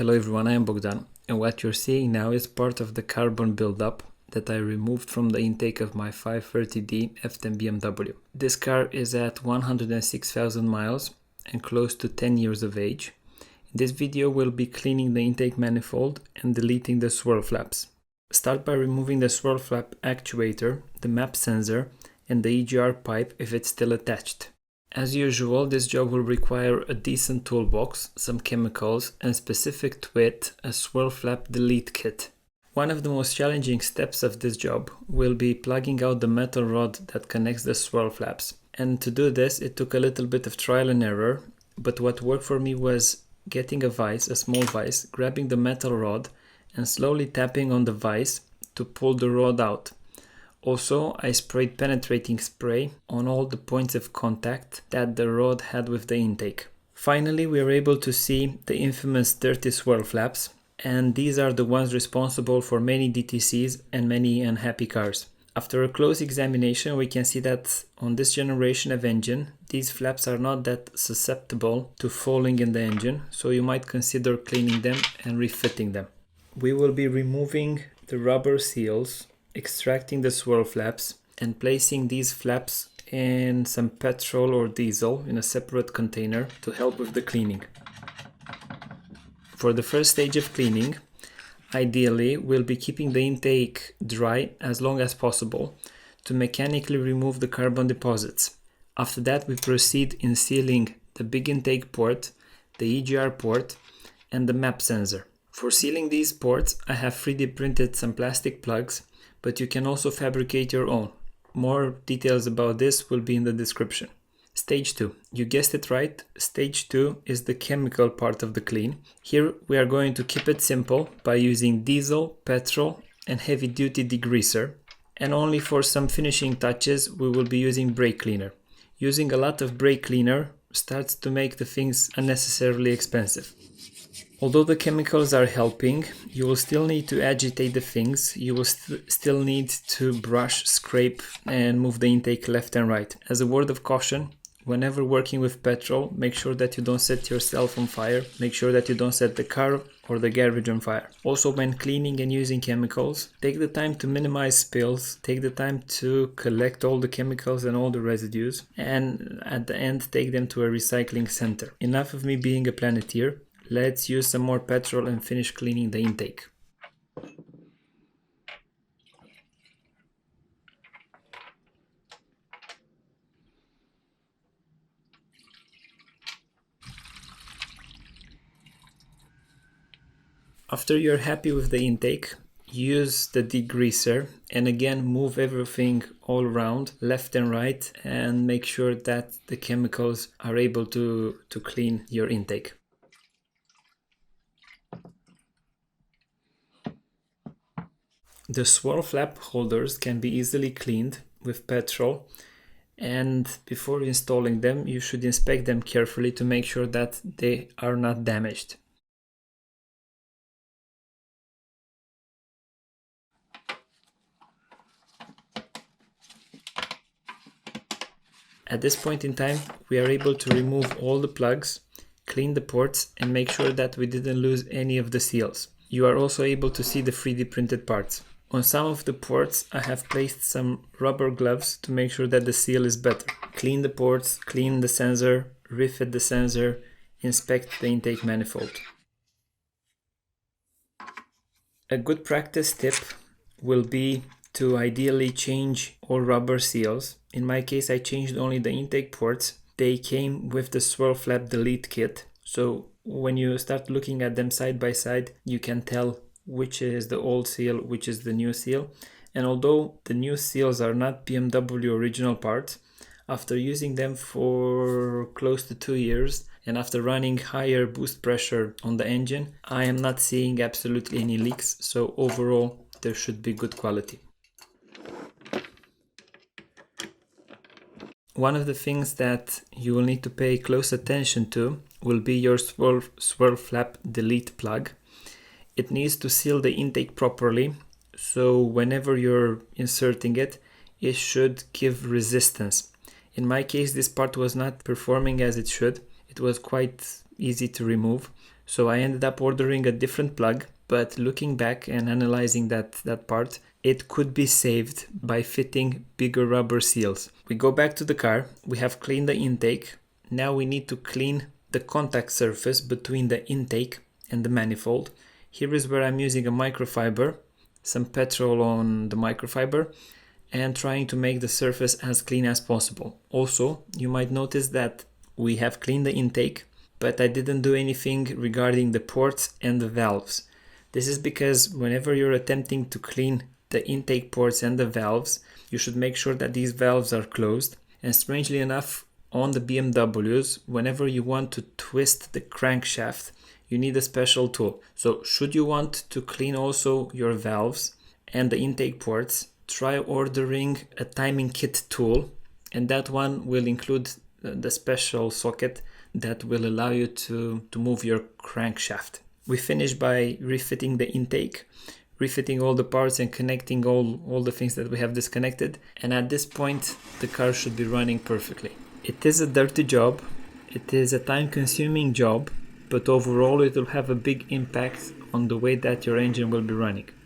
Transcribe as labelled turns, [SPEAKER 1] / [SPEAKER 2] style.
[SPEAKER 1] Hello everyone, I am Bogdan, and what you're seeing now is part of the carbon buildup that I removed from the intake of my 530D F10 BMW. This car is at 106,000 miles and close to 10 years of age. In this video we'll be cleaning the intake manifold and deleting the swirl flaps. Start by removing the swirl flap actuator, the map sensor, and the EGR pipe if it's still attached. As usual, this job will require a decent toolbox, some chemicals, and specific to it, a swirl flap delete kit. One of the most challenging steps of this job will be plugging out the metal rod that connects the swirl flaps. And to do this, it took a little bit of trial and error, but what worked for me was getting a vise, a small vise, grabbing the metal rod and slowly tapping on the vise to pull the rod out. Also, I sprayed penetrating spray on all the points of contact that the rod had with the intake. Finally, we are able to see the infamous dirty swirl flaps, and these are the ones responsible for many DTCs and many unhappy cars. After a close examination, we can see that on this generation of engine, these flaps are not that susceptible to falling in the engine, so you might consider cleaning them and refitting them. We will be removing the rubber seals, extracting the swirl flaps, and placing these flaps in some petrol or diesel in a separate container to help with the cleaning. For the first stage of cleaning, ideally we'll be keeping the intake dry as long as possible to mechanically remove the carbon deposits. After that, we proceed in sealing the big intake port, the EGR port, and the map sensor. For sealing these ports, I have 3D printed some plastic plugs, but you can also fabricate your own. More details about this will be in the description. Stage 2. You guessed it right, stage 2 is the chemical part of the clean. Here we are going to keep it simple by using diesel, petrol, and heavy duty degreaser. And only for some finishing touches we will be using brake cleaner. Using a lot of brake cleaner starts to make the things unnecessarily expensive. Although the chemicals are helping, you will still need to agitate the things, you will still need to brush, scrape, and move the intake left and right. As a word of caution, whenever working with petrol, make sure that you don't set yourself on fire, make sure that you don't set the car or the garage on fire. Also, when cleaning and using chemicals, take the time to minimize spills, take the time to collect all the chemicals and all the residues, and at the end take them to a recycling center. Enough of me being a planeteer. Let's use some more petrol and finish cleaning the intake. After you're happy with the intake, use the degreaser and again move everything all around, left and right, and make sure that the chemicals are able to clean your intake. The swirl flap holders can be easily cleaned with petrol, and before installing them you should inspect them carefully to make sure that they are not damaged. At this point in time we are able to remove all the plugs, clean the ports, and make sure that we didn't lose any of the seals. You are also able to see the 3D printed parts. On some of the ports I have placed some rubber gloves to make sure that the seal is better. Clean the ports, clean the sensor, refit the sensor, inspect the intake manifold. A good practice tip will be to ideally change all rubber seals. In my case I changed only the intake ports. They came with the swirl flap delete kit, so when you start looking at them side by side you can tell which is the old seal, which is the new seal. And although the new seals are not BMW original parts, after using them for close to 2 years and after running higher boost pressure on the engine, I am not seeing absolutely any leaks, so overall there should be good quality. One of the things that you will need to pay close attention to will be your swirl flap delete plug. It needs to seal the intake properly, so whenever you're inserting it, it should give resistance. In my case, this part was not performing as it should. It was quite easy to remove, So I ended up ordering a different plug, but looking back and analyzing that part, it could be saved by fitting bigger rubber seals. We go back to the car, we have cleaned the intake. Now we need to clean the contact surface between the intake and the manifold. Here is where I'm using a microfiber, some petrol on the microfiber, and trying to make the surface as clean as possible. Also, you might notice that we have cleaned the intake, but I didn't do anything regarding the ports and the valves. This is because whenever you're attempting to clean the intake ports and the valves, you should make sure that these valves are closed. And strangely enough, on the BMWs, whenever you want to twist the crankshaft, you need a special tool. So should you want to clean also your valves and the intake ports, try ordering a timing kit tool, and that one will include the special socket that will allow you to move your crankshaft. We finish by refitting the intake, refitting all the parts and connecting all the things that we have disconnected. And at this point, the car should be running perfectly. It is a dirty job, it is a time-consuming job, but overall it will have a big impact on the way that your engine will be running.